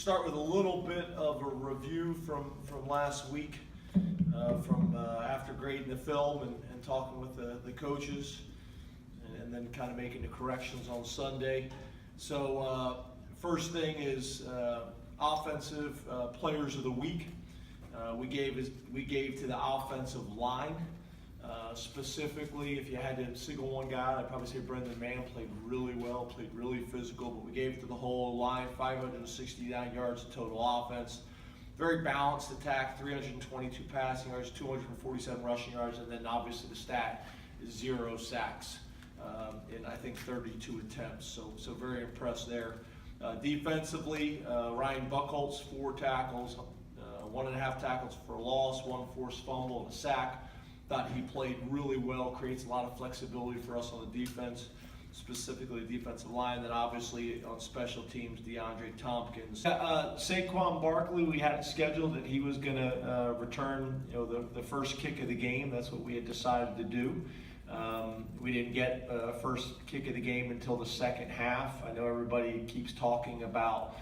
start with a little bit of a review from last week, after grading the film and talking with the coaches, and then kind of making the corrections on Sunday. So first thing is offensive players of the week. We gave to the offensive line. Specifically, if you had to single one guy, I'd probably say Brendan Mann played really well, played really physical, but we gave it to the whole line, 569 yards of total offense. Very balanced attack, 322 passing yards, 247 rushing yards, and then obviously the stat is 0 sacks in, I think, 32 attempts. So very impressed there. Defensively, Ryan Buchholz, 4 tackles, 1.5 tackles for a loss, 1 forced fumble, and a sack. Thought he played really well, creates a lot of flexibility for us on the defense, specifically the defensive line. Then obviously on special teams, DeAndre Tompkins. Saquon Barkley, we had it scheduled that he was going to return, the first kick of the game. That's what we had decided to do. We didn't get first kick of the game until the second half. I know everybody keeps talking about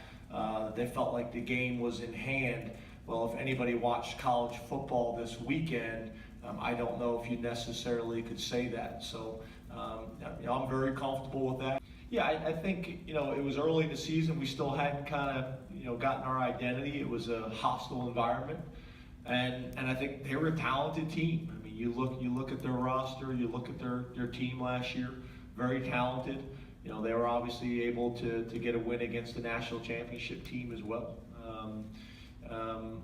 they felt like the game was in hand. Well, if anybody watched college football this weekend, I don't know if you necessarily could say that. So I'm very comfortable with that. Yeah, I think, it was early in the season. We still hadn't kind of, gotten our identity. It was a hostile environment. And I think they were a talented team. I mean, you look at their roster, you look at their team last year, very talented. They were obviously able to get a win against the national championship team as well.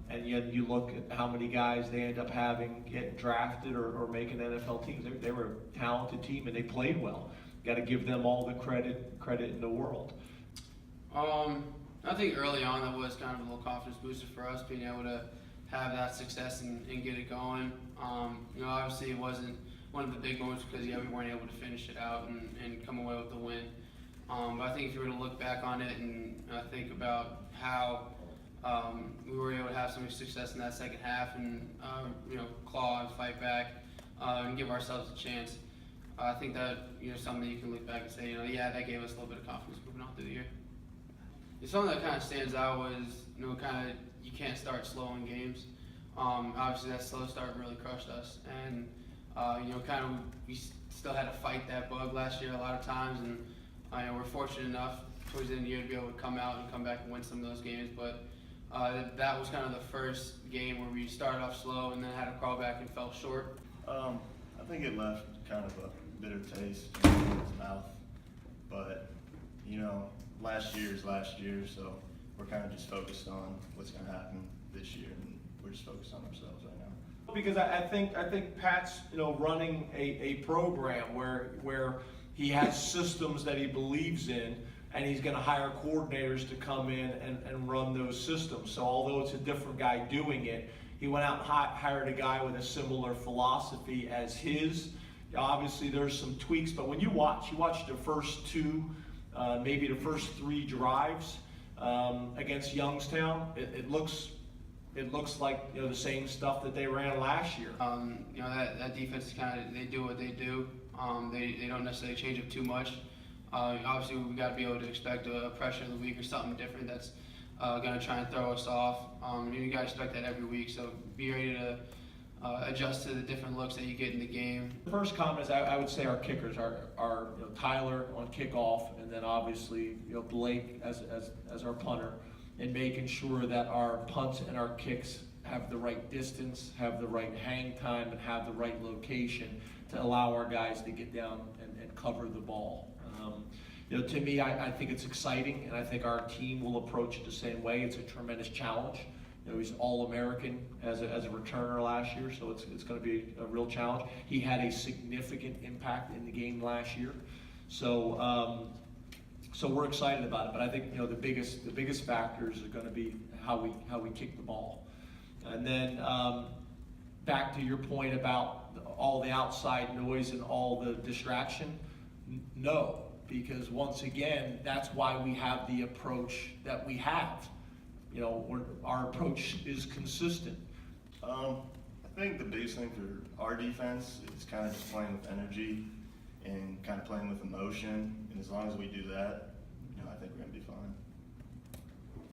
And yet you look at how many guys they end up getting drafted or making NFL teams. They were a talented team and they played well. Got to give them all the credit in the world. I think early on that was kind of a little confidence booster for us, being able to have that success and get it going. Obviously it wasn't one of the big moments because we weren't able to finish it out and come away with the win. But I think if you were to look back on it and think about how we were able to have some success in that second half and claw and fight back and give ourselves a chance. I think that something that you can look back and say, that gave us a little bit of confidence moving on through the year. Something that kind of stands out was you can't start slow in games. Obviously that slow start really crushed us, and we still had to fight that bug last year a lot of times, and we're fortunate enough towards the end of the year to be able to come out and come back and win some of those games. But that was kind of the first game where we started off slow and then had to crawl back and fell short. I think it left kind of a bitter taste in his mouth, but last year is last year, so we're kind of just focused on what's going to happen this year, and we're just focused on ourselves right now. Because I think Pat's running a program where he has systems that he believes in, and he's going to hire coordinators to come in and run those systems. So although it's a different guy doing it, he went out and hired a guy with a similar philosophy as his. Obviously there's some tweaks, but when you watch the first 2, maybe the first 3 drives against Youngstown, it looks like the same stuff that they ran last year. That defense they do what they do. They don't necessarily change up too much. Obviously, we've got to be able to expect a pressure of the week or something different that's going to try and throw us off. You got to expect that every week, so be ready to adjust to the different looks that you get in the game. The first comment is I would say our kickers are Tyler on kickoff, and then obviously Blake as our punter, and making sure that our punts and our kicks have the right distance, have the right hang time, and have the right location to allow our guys to get down and cover the ball. To me, I think it's exciting, and I think our team will approach it the same way. It's a tremendous challenge. He's All-American as a returner last year, so it's going to be a real challenge. He had a significant impact in the game last year, so we're excited about it. But I think the biggest factors are going to be how we kick the ball, and then back to your point about all the outside noise and all the distraction. No, because once again, that's why we have the approach that we have. Our approach is consistent. I think the biggest thing for our defense is kind of just playing with energy and kind of playing with emotion. And as long as we do that,